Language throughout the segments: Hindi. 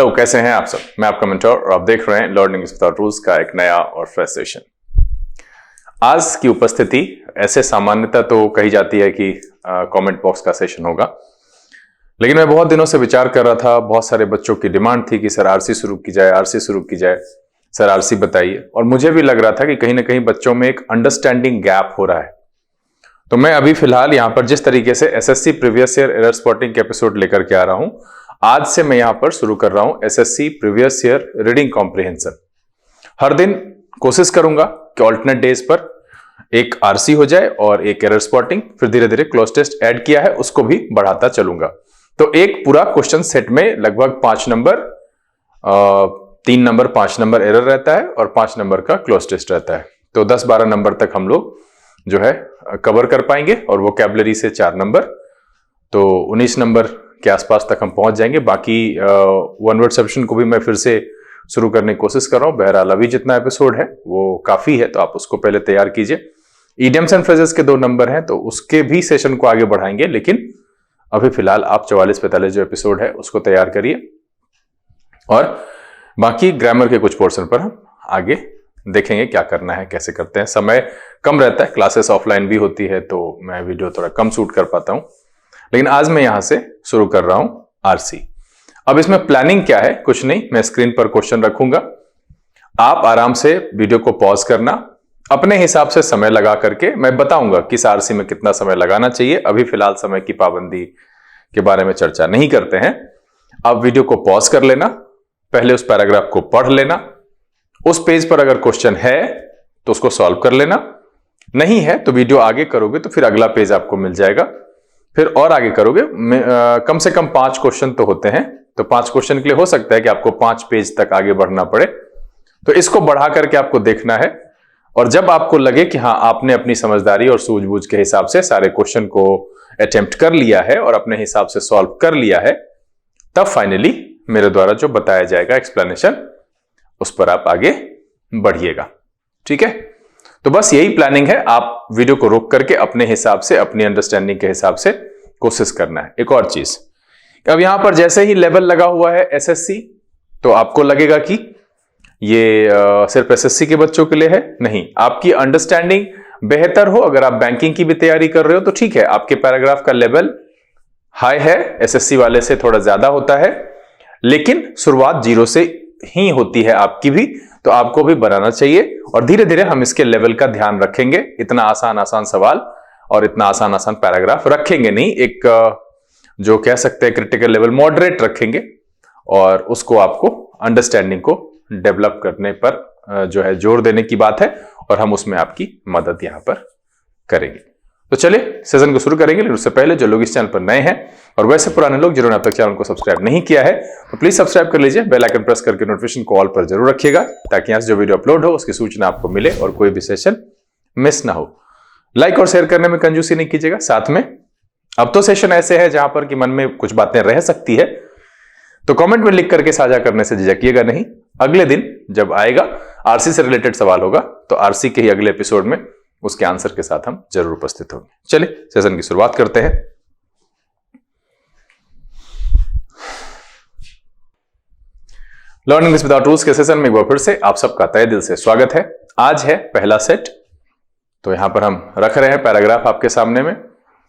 हेलो, कैसे हैं आप सब। मैं आपका मेंटर और आप देख रहे हैं लर्निंग विदाउट रूल्स का एक नया और फ्रेश सेशन। आज की उपस्थिति ऐसे सामान्यता तो कही जाती है कि कमेंट बॉक्स का सेशन होगा, लेकिन मैं बहुत दिनों से विचार कर रहा था। बहुत सारे बच्चों की डिमांड थी कि सर आरसी शुरू की जाए, आरसी शुरू की जाए, सर आरसी बताइए। और मुझे भी लग रहा था कि कहीं ना कहीं बच्चों में एक अंडरस्टैंडिंग गैप हो रहा है। तो मैं अभी फिलहाल यहाँ पर जिस तरीके से SSC previous year error spotting के एपिसोड लेकर के आ रहा हूं, आज से मैं यहां पर शुरू कर रहा हूं SSC previous year reading comprehension. हर दिन कोशिश करूंगा कि ऑल्टरनेट डेज पर एक आरसी हो जाए और एक एरर स्पॉटिंग, फिर धीरे धीरे क्लोज टेस्ट ऐड किया है उसको भी बढ़ाता चलूंगा। तो एक पूरा क्वेश्चन सेट में लगभग 5 नंबर, 3 नंबर 5 नंबर एरर रहता है और 5 नंबर का क्लोज टेस्ट रहता है। तो 10-12 नंबर तक हम लोग जो है कवर कर पाएंगे और वोकैबुलरी से 4 नंबर, तो 19 नंबर के आसपास तक हम पहुंच जाएंगे। बाकी वन वर्ड सब्स्टिट्यूशन को भी मैं फिर से शुरू करने की कोशिश कर रहा हूं। बहरहाल अभी जितना एपिसोड है वो काफी है, तो आप उसको पहले तैयार कीजिए। इडियम्स एंड फ्रेजेस के 2 नंबर हैं, तो उसके भी सेशन को आगे बढ़ाएंगे, लेकिन अभी फिलहाल आप 44-45 जो एपिसोड है उसको तैयार करिए और बाकी ग्रामर के कुछ पोर्शन पर हम आगे देखेंगे क्या करना है, कैसे करते हैं। समय कम रहता है, क्लासेस ऑफलाइन भी होती है, तो मैं वीडियो थोड़ा कम शूट कर पाता हूं, लेकिन आज मैं यहां से शुरू कर रहा हूं आरसी। अब इसमें प्लानिंग क्या है, कुछ नहीं, मैं स्क्रीन पर क्वेश्चन रखूंगा, आप आराम से वीडियो को पॉज करना, अपने हिसाब से समय लगा करके मैं बताऊंगा किस आरसी में कितना समय लगाना चाहिए। अभी फिलहाल समय की पाबंदी के बारे में चर्चा नहीं करते हैं। आप वीडियो को पॉज कर लेना, पहले उस पैराग्राफ को पढ़ लेना, उस पेज पर अगर क्वेश्चन है तो उसको सॉल्व कर लेना, नहीं है तो वीडियो आगे करोगे तो फिर अगला पेज आपको मिल जाएगा, फिर और आगे करोगे। कम से कम 5 क्वेश्चन तो होते हैं, तो 5 क्वेश्चन के लिए हो सकता है कि आपको 5 पेज तक आगे बढ़ना पड़े। तो इसको बढ़ा करके आपको देखना है, और जब आपको लगे कि हाँ आपने अपनी समझदारी और सूझबूझ के हिसाब से सारे क्वेश्चन को अटेम्प्ट कर लिया है और अपने हिसाब से सॉल्व कर लिया है, तब फाइनली मेरे द्वारा जो बताया जाएगा एक्सप्लेनेशन, उस पर आप आगे बढ़िएगा। ठीक है, तो बस यही प्लानिंग है। आप वीडियो को रोक करके अपने हिसाब से, अपनी अंडरस्टैंडिंग के हिसाब से कोशिश करना है। एक और चीज, अब यहां पर जैसे ही लेवल लगा हुआ है एसएससी, तो आपको लगेगा कि ये सिर्फ एसएससी के बच्चों के लिए है, नहीं। आपकी अंडरस्टैंडिंग बेहतर हो, अगर आप बैंकिंग की भी तैयारी कर रहे हो तो ठीक है, आपके पैराग्राफ का लेवल हाई है, एसएससी वाले से थोड़ा ज्यादा होता है, लेकिन शुरुआत 0 से ही होती है आपकी भी, तो आपको भी बनाना चाहिए। और धीरे धीरे हम इसके लेवल का ध्यान रखेंगे। इतना आसान सवाल और इतना आसान पैराग्राफ रखेंगे नहीं, एक जो कह सकते हैं क्रिटिकल लेवल मॉडरेट रखेंगे, और उसको आपको अंडरस्टैंडिंग को डेवलप करने पर जो है जोर देने की बात है, और हम उसमें आपकी मदद यहां पर करेंगे। तो चलिए सेशन को शुरू करेंगे, लेकिन उससे पहले जो लोग इस चैनल पर नए हैं और वैसे पुराने लोग जिन्होंने अब तक चैनल को सब्सक्राइब नहीं किया है, तो प्लीज सब्सक्राइब कर लीजिए, बेल आइकन प्रेस करके नोटिफिकेशन को ऑल पर जरूर रखिएगा, ताकि यहां से जो वीडियो अपलोड हो उसकी सूचना आपको मिले और कोई भी सेशन मिस ना हो। लाइक और शेयर करने में कंजूसी नहीं कीजिएगा। साथ में अब तो सेशन ऐसे है जहां पर कि मन में कुछ बातें रह सकती है, तो कमेंट में लिख करके साझा करने से झिझकिएगा नहीं। अगले दिन जब आएगा आरसी से रिलेटेड सवाल होगा, तो आरसी के ही अगले एपिसोड में उसके आंसर के साथ हम जरूर उपस्थित होंगे। चलिए सेशन की शुरुआत करते हैं। लर्निंग विदाउट रूल्स के सेशन में एक बार फिर से आप सबका तहे दिल से स्वागत है। आज है पहला सेट, तो यहां पर हम रख रहे हैं पैराग्राफ आपके सामने में।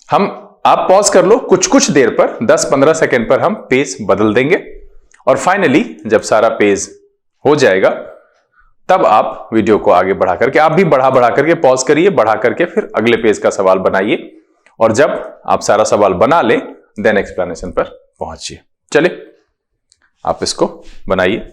आप पॉज कर लो, कुछ देर पर 10-15 सेकेंड पर हम पेज बदल देंगे, और फाइनली जब सारा पेज हो जाएगा तब आप वीडियो को आगे बढ़ा करके, आप भी बढ़ा करके पॉज करिए, बढ़ा करके फिर अगले पेज का सवाल बनाइए, और जब आप सारा सवाल बना लें देन एक्सप्लेनेशन पर पहुंचिए। चलिए आप इसको बनाइए।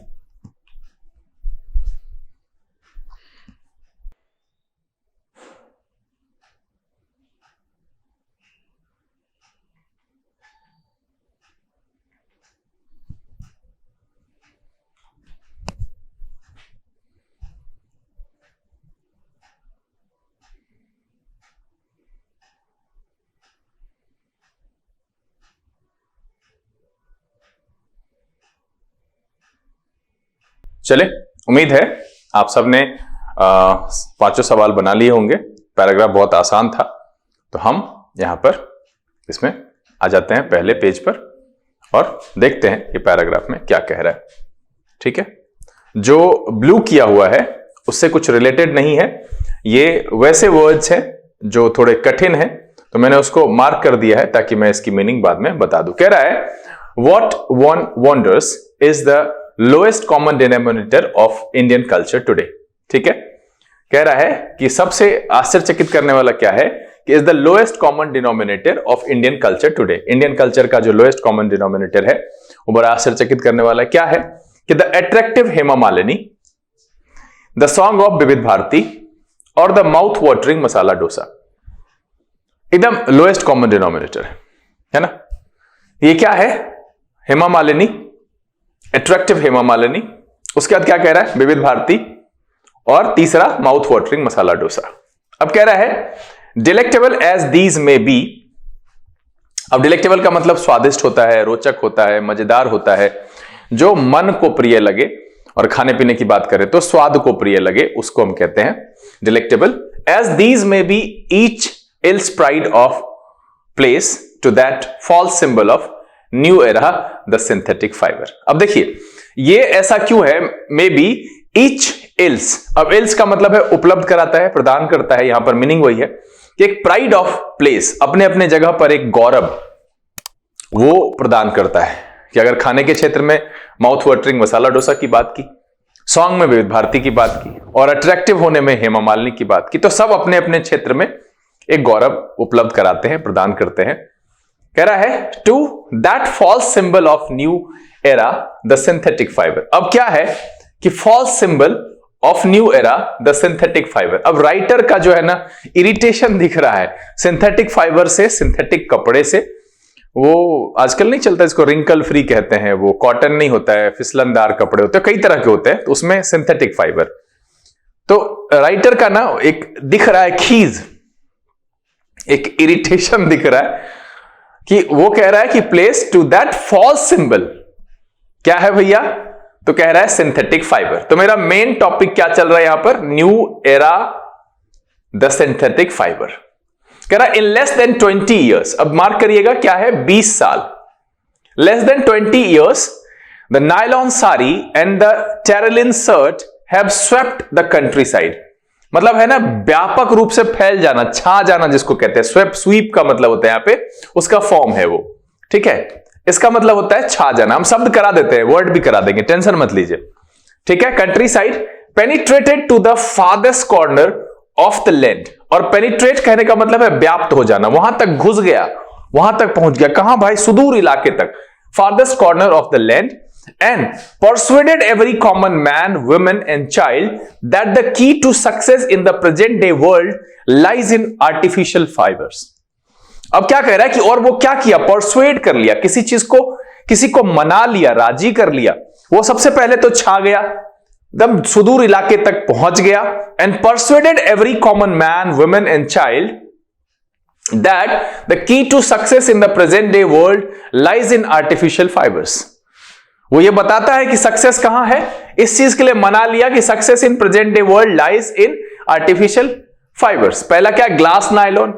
चले, उम्मीद है आप सबने 5 सवाल बना लिए होंगे। पैराग्राफ बहुत आसान था, तो हम यहां पर इसमें आ जाते हैं पहले पेज पर, और देखते हैं ये पैराग्राफ में क्या कह रहा है। ठीक है, जो ब्लू किया हुआ है उससे कुछ रिलेटेड नहीं है, ये वैसे वर्ड्स हैं जो थोड़े कठिन हैं, तो मैंने उसको मार्क कर दिया है ताकि मैं इसकी मीनिंग बाद में बता दूं। कह रहा है what one wonders is the lowest common denominator of Indian culture today. ठीक है, कह रहा है कि सबसे आश्चर्यचकित करने वाला क्या है कि is the lowest common denominator of Indian culture today. Indian culture का जो लोएस्ट कॉमन डिनोमिनेटर है वो बड़ा आश्चर्यचकित करने वाला क्या है कि the attractive Hema Malini, the song of विविध भारती और the mouth watering masala dosa एकदम लोएस्ट कॉमन डिनोमिनेटर है ना। ये क्या है? हेमा मालिनी, अट्रैक्टिव हेमा मालिनी, उसके बाद क्या कह रहा है? विविध भारती, और तीसरा माउथ वाटरिंग मसाला डोसा। अब कह रहा है delectable as these may B. अब डिलेक्टेबल का मतलब स्वादिष्ट होता है, रोचक होता है, मजेदार होता है, जो मन को प्रिय लगे, और खाने पीने की बात करें तो स्वाद को प्रिय लगे, उसको हम कहते हैं delectable. As these may be each else pride of place to that false symbol of new era the synthetic fibre. अब देखिए ये ऐसा क्यों है? मे बी ईच इल्स, अब इल्स का मतलब है उपलब्ध कराता है, प्रदान करता है, यहां पर मीनिंग वही है कि एक प्राइड ऑफ प्लेस, अपने अपने जगह पर एक गौरव वो प्रदान करता है। कि अगर खाने के क्षेत्र में माउथ वाटरिंग मसाला डोसा की बात की, सॉन्ग में विविध भारती की बात की, और अट्रैक्टिव होने में हेमा मालिनी की बात की, तो सब अपने अपने क्षेत्र में एक गौरव उपलब्ध कराते हैं, प्रदान करते हैं। कह रहा है to that false symbol of new era the synthetic fibre. अब क्या है कि false symbol of new era the synthetic fibre. अब राइटर का जो है ना इरिटेशन दिख रहा है सिंथेटिक फाइबर से, सिंथेटिक कपड़े से। वो आजकल नहीं चलता, इसको रिंकल फ्री कहते हैं, वो कॉटन नहीं होता है, फिसलनदार कपड़े होते हैं, कई तरह के होते हैं, तो उसमें सिंथेटिक फाइबर। तो राइटर का ना एक दिख रहा है खीज, एक इरिटेशन दिख रहा है कि वो कह रहा है कि place to that false symbol. क्या है भैया? तो कह रहा है सिंथेटिक फाइबर। तो मेरा मेन टॉपिक क्या चल रहा है यहां पर? New era the synthetic fibre. कह रहा है इन लेस देन 20 ईयर्स। अब मार्क करिएगा क्या है? 20 साल। Less than 20 years the nylon sari and the terylene shirt have swept the country side. मतलब है ना व्यापक रूप से फैल जाना, छा जाना जिसको कहते हैं। स्वेप, स्वीप का मतलब होता है यहां पे, उसका फॉर्म है वो। ठीक है, इसका मतलब होता है छा जाना। हम शब्द करा देते हैं, वर्ड भी करा देंगे, टेंशन मत लीजिए। ठीक है, countryside penetrated to the farthest corner of the land. और पेनिट्रेट कहने का मतलब है व्याप्त हो जाना, वहां तक घुस गया, वहां तक पहुंच गया। कहां भाई? सुदूर इलाके तक, farthest corner of the land. And persuaded every common man, woman and child that the key to success in the present day world lies in artificial fibers। अब क्या कह रहा है कि और वो क्या किया? परसुएड कर लिया, किसी चीज को, किसी को मना लिया, राजी कर लिया। वो सबसे पहले तो छा गया, एकदम सुदूर इलाके तक पहुंच गया। And persuaded every common man, women and child that the key to success in the present day world lies in artificial fibres. वो ये बताता है कि सक्सेस कहां है, इस चीज के लिए मना लिया कि success in present day world lies in artificial fibres. पहला क्या? Glass nylon,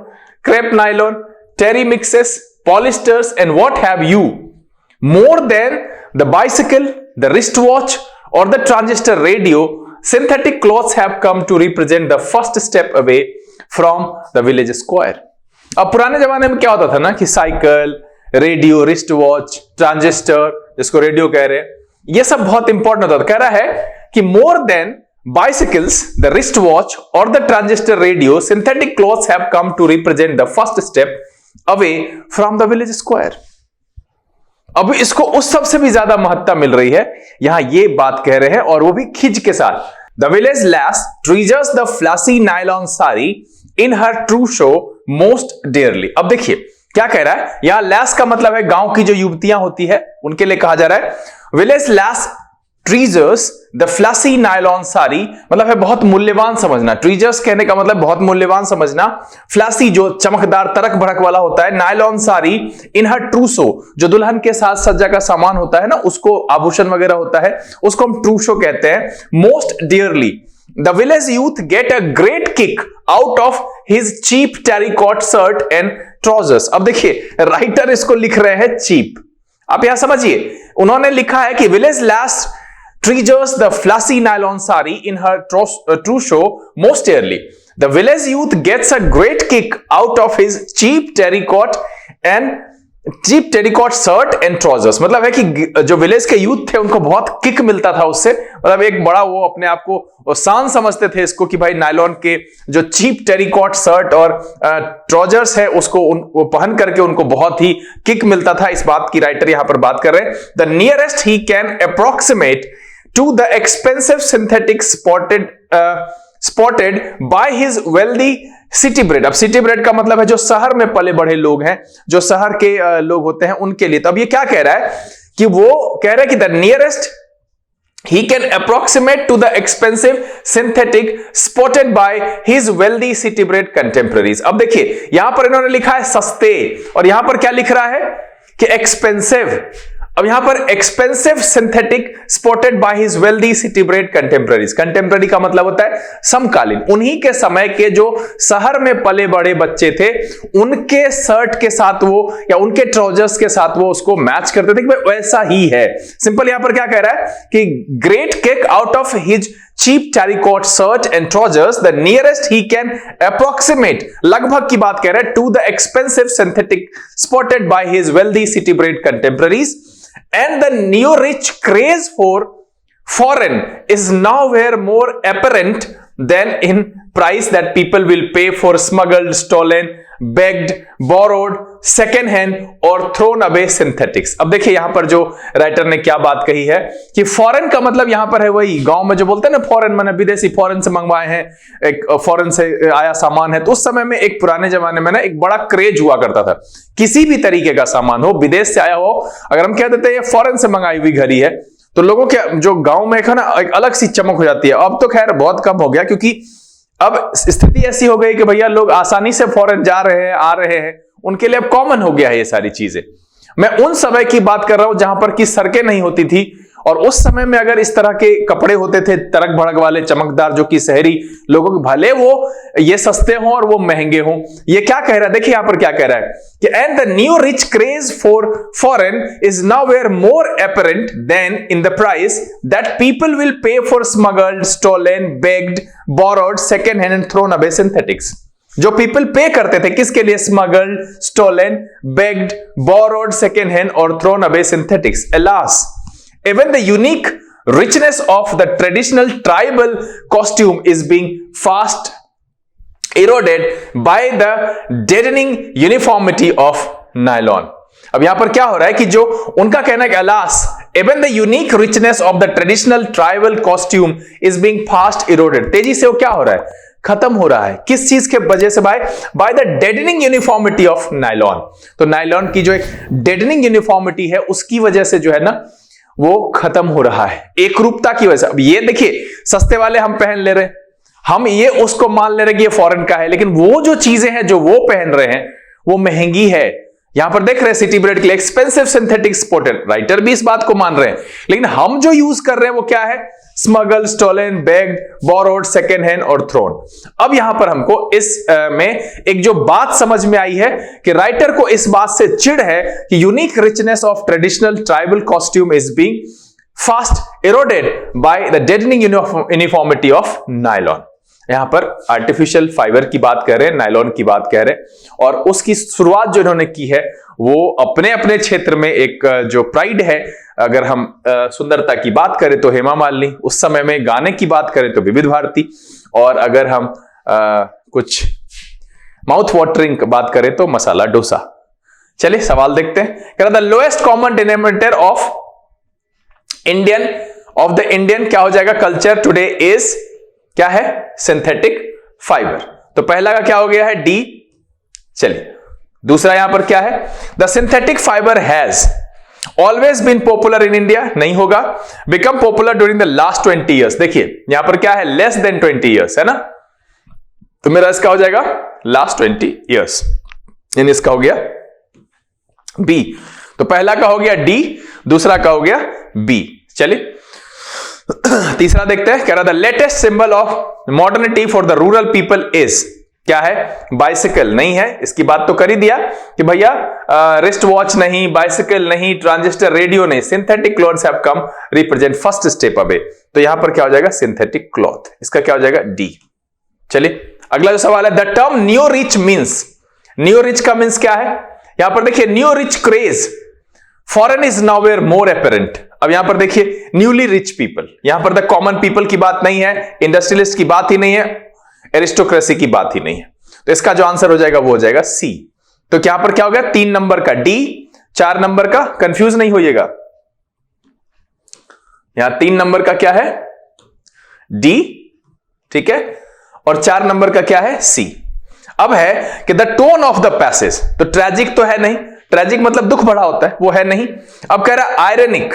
crepe nylon, terry mixes, polyesters and what have you, more than the bicycle, the wrist watch और the transistor radio, synthetic clothes have come to represent the first step away from the village square। अब पुराने जमाने में क्या होता था ना कि cycle, radio, wrist watch, transistor जिसको रेडियो कह रहे हैं, ये सब बहुत इंपॉर्टेंट होता था। कह रहा है कि more than bicycles, the wristwatch or the transistor radio, synthetic clothes have come to represent the first step away from the village square। अब इसको उस सबसे भी ज्यादा महत्ता मिल रही है, यहां ये बात कह रहे हैं, और वो भी खिंच के साथ। The village lass treasures the flashy nylon sari in her true show most dearly। अब देखिए क्या कह रहा है, यहां लैस का मतलब है गांव की जो युवतियां होती है उनके लिए कहा जा रहा है। Village lass treasures the flashy nylon sari, मतलब है बहुत मूल्यवान समझना। ट्रीजर्स कहने का मतलब बहुत मूल्यवान समझना। फ्लैसी जो चमकदार तड़क भड़क वाला होता है, नायलॉन साड़ी इन हर ट्रूसो, जो दुल्हन के साथ सज्जा का सामान होता है ना, उसको आभूषण वगैरह होता है, उसको हम ट्रूसो कहते हैं। Most dearly the village youth get a great kick out of his cheap terricot shirt and trousers. अब देखिए राइटर इसको लिख रहे हैं चीप, आप यहां समझिए, उन्होंने लिखा है कि village last treasures the fluffy nylon sari in her true show most dearly. The village youth gets a great kick out of his cheap terracotta shirt and trousers. मतलब है कि जो विलेज के यूथ थे उनको बहुत किक मिलता था उससे, मतलब एक बड़ा वो अपने आप को शान समझते थे इसको कि भाई नायलॉन के जो चीप टेरिकॉट शर्ट और ट्राउजर्स है उसको वो पहन करके उनको बहुत ही किक मिलता था। इस बात की राइटर यहां पर बात कर रहे हैं। The nearest he can approximate to the expensive synthetic spotted by his wealthy city bred. अब city bred का मतलब है जो शहर में पले बढ़े लोग हैं, जो शहर के लोग होते हैं उनके लिए। तो अब ये क्या कह रहा है कि वो कह रहा है कि the nearest he can approximate to the expensive synthetic spotted by his wealthy city bred contemporaries. अब देखिए यहां पर इन्होंने लिखा है सस्ते, और यहां पर क्या लिख रहा है कि एक्सपेंसिव। अब यहां पर expensive synthetic spotted by his wealthy city bread contemporaries. Contemporary का मतलब होता है समकालीन, उन्हीं के समय के जो शहर में पले बड़े बच्चे थे उनके शर्ट के साथ वो या उनके ट्राउजर्स के साथ वो उसको मैच करते थे कि भाई वैसा ही है। सिंपल यहां पर क्या कह रहा है कि great kick out of his cheap terracotta shirt and trousers, the nearest he can approximate, लगभग की बात कह रहे हैं, to the expensive synthetic spotted by his wealthy city bred contemporaries. And the neo-rich craze for foreign is nowhere more apparent than in price that people will pay for smuggled, stolen, begged, borrowed, second hand और thrown away synthetics. अब देखिए यहां पर जो राइटर ने क्या बात कही है कि फॉरेन का मतलब यहां पर है वही गांव में जो बोलते हैं ना फॉरेन, माने विदेशी, फॉरेन से मंगवाए हैं, एक फॉरेन से आया सामान है। तो उस समय में एक पुराने जमाने में ना एक बड़ा क्रेज हुआ करता था, किसी भी तरीके का सामान हो, विदेश से आया हो, अगर हम कह देते हैं ये फॉरेन से मंगाई हुई घड़ी है तो लोगों के जो गांव में है ना एक अलग सी चमक हो जाती है। अब तो खैर बहुत कम हो गया, क्योंकि अब स्थिति ऐसी हो गई कि भैया लोग आसानी से फॉरेन जा रहे हैं, आ रहे हैं, उनके लिए अब कॉमन हो गया है ये सारी चीजें। मैं उन समय की बात कर रहा हूं जहां पर की सड़कें नहीं होती थी, और उस समय में अगर इस तरह के कपड़े होते थे तड़क भड़क वाले चमकदार, जो कि शहरी लोगों के भले वो ये सस्ते हों और वो महंगे हों। ये क्या कह रहा है, देखिए यहां पर क्या कह रहा है कि and the new rich craze for foreign is nowhere more apparent than in the price that people will pay for smuggled, stolen, begged, borrowed, second hand and thrown away synthetics. जो पीपल पे करते थे किसके लिए, smuggled, stolen, begged, borrowed, second hand और thrown away synthetics. Alas, even the unique richness of the traditional tribal costume is being fast eroded by the deadening uniformity of nylon. अब यहां पर क्या हो रहा है कि जो उनका कहना है कि alas, even the unique richness of the traditional tribal costume is being fast eroded, तेजी से वो क्या हो रहा है, खत्म हो रहा है। किस चीज के वजह से, by the deadening uniformity of nylon. तो नायलॉन की जो एक डेडनिंग यूनिफॉर्मिटी है उसकी वजह से जो है ना वो खत्म हो रहा है, एक रूपता की वजह से। अब ये देखिए सस्ते वाले हम पहन ले रहे हैं, हम ये उसको मान ले रहे कि ये फॉरेन का है, लेकिन वो जो चीजें हैं जो वो पहन रहे हैं वो महंगी है। यहां पर देख रहे हैं सिटी ब्रेड के लिए एक्सपेंसिव सिंथेटिक स्पॉटेड, राइटर भी इस बात को मान रहे हैं, लेकिन हम जो यूज कर रहे हैं वो क्या है, smuggle, stolen, begged, borrowed, second hand और थ्रोन। अब यहां पर हमको इस में एक जो बात समझ में आई है कि राइटर को इस बात से चिढ़ है कि unique richness of traditional tribal costume is being fast eroded by the deadening uniformity of nylon. यहां पर आर्टिफिशियल फाइबर की बात कर रहे हैं, नायलॉन की बात कह रहे हैं, और उसकी शुरुआत जो इन्होंने की है वो अपने अपने क्षेत्र में एक जो प्राइड है, अगर हम सुंदरता की बात करें तो हेमा मालिनी, उस समय में गाने की बात करें तो विविध भारती, और अगर हम कुछ माउथ वाटरिंग बात करें तो मसाला डोसा। चलिए सवाल देखते हैं। The lowest common denominator of the Indian क्या हो जाएगा, कल्चर टुडे इज क्या है, सिंथेटिक फाइबर। तो पहला का क्या हो गया है, डी। चलिए दूसरा यहां पर क्या है, the synthetic fibre has always been popular in India, नहीं होगा, become popular during the last 20 years. देखिए यहां पर क्या है, लेस देन 20 ईयर्स है ना, तो मेरा इसका हो जाएगा लास्ट 20 ईयर्स, यानी इसका हो गया बी। तो पहला का हो गया डी, दूसरा का हो गया बी। चलिए तीसरा देखते हैं, कह रहा था latest symbol of modernity for the rural people is, क्या है? बाइसिकल नहीं है, इसकी बात तो कर ही दिया कि भैया रिस्ट वॉच नहीं, बाइसिकल नहीं, ट्रांजिस्टर रेडियो नहीं, synthetic clothes have come represent first step away. तो यहां पर क्या हो जाएगा? Synthetic cloth. इसका क्या हो जाएगा? डी। चलिए अगला जो सवाल है, the term new rich means, new rich का मीन्स क्या है? यहां पर देखिए new rich craze, foreign is nowhere more apparent. अब यहां पर देखिए न्यूली रिच पीपल, यहां पर द कॉमन पीपल की बात नहीं है, इंडस्ट्रियलिस्ट की बात ही नहीं है, एरिस्टोक्रेसी की बात ही नहीं है। तो इसका जो आंसर हो जाएगा वो हो जाएगा सी। तो यहां पर क्या हो गया? 3 नंबर का डी, 4 नंबर का, कंफ्यूज नहीं होइएगा, यहां 3 नंबर का क्या है? डी, ठीक है, और 4 नंबर का क्या है? सी। अब है कि the tone of the passage, तो ट्रेजिक तो है नहीं, ट्रेजिक मतलब दुख भरा होता है, वो है नहीं। अब कह रहा है आयरनिक,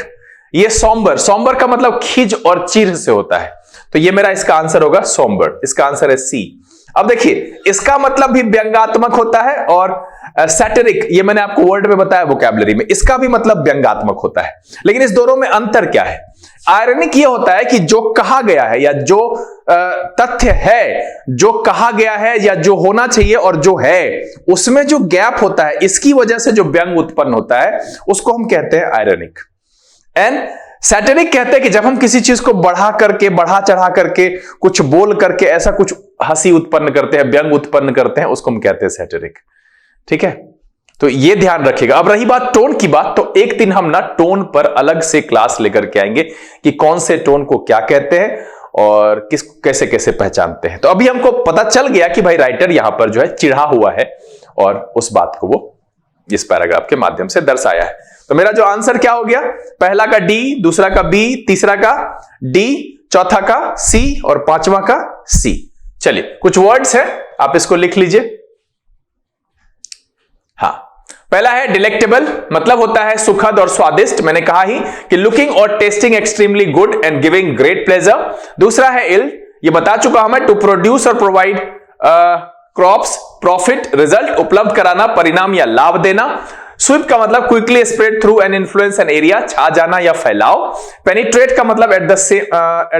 ये सॉम्बर, सॉम्बर का मतलब खिज और चिर से होता है, तो ये मेरा इसका आंसर होगा सॉम्बर, इसका आंसर है सी। अब देखिए इसका मतलब भी व्यंग्यात्मक होता है, और सैटिरिक, ये मैंने आपको वर्ड में बताया वोकैबुलरी में, इसका भी मतलब व्यंग्यात्मक होता है। लेकिन इस दोनों में अंतर क्या है? आयरनिक ये होता है कि जो कहा गया है या जो तथ्य है, जो कहा गया है या जो होना चाहिए और जो है, उसमें जो गैप होता है, इसकी वजह से जो व्यंग उत्पन्न होता है उसको हम कहते हैं आयरनिक। एंड सैटिरिक कहते हैं कि जब हम किसी चीज को बढ़ा करके, बढ़ा चढ़ा करके, कुछ बोल करके ऐसा कुछ हंसी उत्पन्न करते हैं, व्यंग उत्पन्न करते हैं, उसको हम कहते हैं सैटिरिक। ठीक है, तो ये ध्यान रखिएगा। अब रही बात टोन की बात, तो एक दिन हम ना टोन पर अलग से क्लास लेकर के आएंगे कि कौन से टोन को क्या कहते हैं और किस कैसे कैसे पहचानते हैं। तो अभी हमको पता चल गया कि भाई राइटर यहां पर जो है चिढ़ा हुआ है और उस बात को वो इस पैराग्राफ के माध्यम से दर्शाया है। तो मेरा जो आंसर क्या हो गया? पहला का डी, दूसरा का बी, तीसरा का डी, चौथा का सी और पांचवा का सी। चलिए कुछ वर्ड्स है, आप इसको लिख लीजिए। हाँ, पहला है डिलेक्टेबल, मतलब होता है सुखद और स्वादिष्ट, मैंने कहा ही कि लुकिंग और testing extremely good and giving great pleasure. दूसरा है इल, ये बता चुका हूं मैं, टू प्रोड्यूस और प्रोवाइड क्रॉप्स, प्रॉफिट, रिजल्ट, उपलब्ध कराना, परिणाम या लाभ देना। स्वीप का मतलब quickly spread through an influence an area, छा जाना या फैलाव। पेनिट्रेट का मतलब एट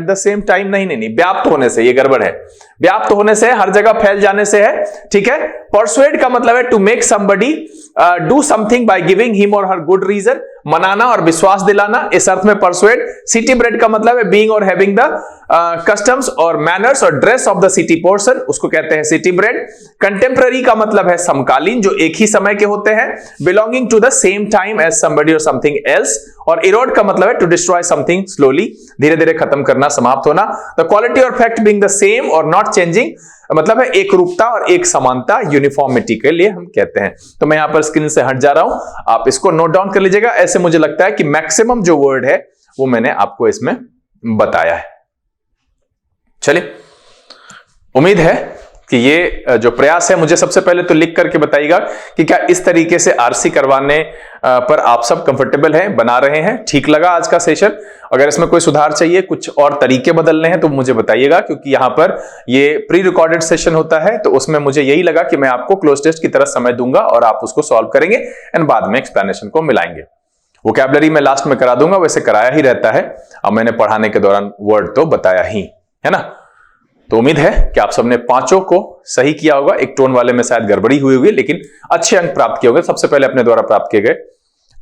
द सेम टाइम, नहीं, व्याप्त होने से, ये गड़बड़ है, व्याप्त होने से, हर जगह फैल जाने से है। ठीक है। परसुएड का मतलब है to make somebody do something by giving him और हर गुड रीजन, मनाना और विश्वास दिलाना, इस अर्थ में परसुएड। सिटी ब्रेड का मतलब है बीइंग और हैविंग द कस्टम्स और मैनर्स और dress of the city person, उसको कहते हैं सिटी ब्रेड। कंटेम्पररी का मतलब है समकालीन, जो एक ही समय के होते हैं। Belonging to the same time as somebody और समथिंग एल्स। और इरोड का मतलब है टू डिस्ट्रॉय समथिंग स्लोली, धीरे धीरे खत्म करना, समाप्त होना। द क्वालिटी और फैक्ट बीइंग द सेम और नॉट चेंजिंग, मतलब है एक रूपता और एक समानता, यूनिफॉर्मिटी के लिए हम कहते हैं। तो मैं यहां पर स्क्रीन से हट जा रहा हूं, आप इसको नोट डाउन कर लीजिएगा। ऐसे मुझे लगता है कि मैक्सिमम जो वर्ड है वो मैंने आपको इसमें बताया है। चलिए, उम्मीद है कि ये जो प्रयास है, मुझे सबसे पहले तो लिख करके बताइएगा कि क्या इस तरीके से आरसी करवाने पर आप सब कंफर्टेबल हैं, बना रहे हैं, ठीक लगा आज का सेशन? अगर इसमें कोई सुधार चाहिए, कुछ और तरीके बदलने हैं तो मुझे बताइएगा, क्योंकि यहां पर ये प्री रिकॉर्डेड सेशन होता है, तो उसमें मुझे यही लगा कि मैं आपको क्लोज टेस्ट की तरह समय दूंगा और आप उसको सॉल्व करेंगे एंड बाद में एक्सप्लेनेशन को मिलाएंगे। वोकैबुलरी में लास्ट में करा दूंगा, वैसे कराया ही रहता है, अब मैंने पढ़ाने के दौरान वर्ड तो बताया ही है ना। तो उम्मीद है कि आप सबने पांचों को सही किया होगा। एक टोन वाले में शायद गड़बड़ी हुई होगी, लेकिन अच्छे अंक प्राप्त किए होंगे। सबसे पहले अपने द्वारा प्राप्त किए गए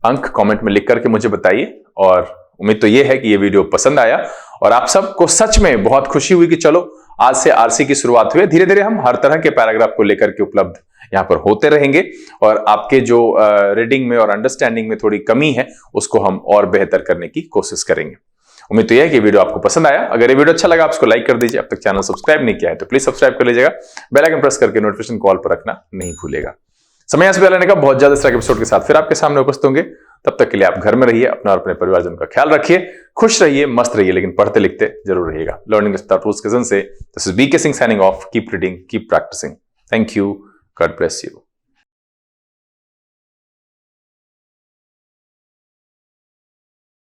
अंक कमेंट में लिख करके मुझे बताइए। और उम्मीद तो यह है कि यह वीडियो पसंद आया और आप सबको सच में बहुत खुशी हुई कि चलो आज से आरसी की शुरुआत हुई। धीरे धीरे हम हर तरह के पैराग्राफ को लेकर के उपलब्ध यहां पर होते रहेंगे और आपके जो रीडिंग में और अंडरस्टैंडिंग में थोड़ी कमी है उसको हम और बेहतर करने की कोशिश करेंगे। उम्मीद तो यह है कि वीडियो आपको पसंद आया। अगर ये वीडियो अच्छा लगा, आप इसको लाइक कर दीजिए। अब तक चैनल सब्सक्राइब नहीं किया है तो प्लीज सब्सक्राइब कर लीजिएगा। बेल आइकन प्रेस करके नोटिफिकेशन कॉल पर रखना नहीं भूलेगा। समय से पहले का बहुत ज्यादा इस तरह के एपिसोड के साथ फिर आपके सामने उपस्थित होंगे। तब तक के लिए आप घर में रहिए, अपना और अपने परिवारजन का ख्याल रखिए, खुश रहिए, मस्त रहिए, लेकिन पढ़ते लिखते जरूर रहिएगा। लर्निंग विद रूल्स के जन से this is BK Singh signing off. Keep reading, keep practicing. Thank you, God bless you.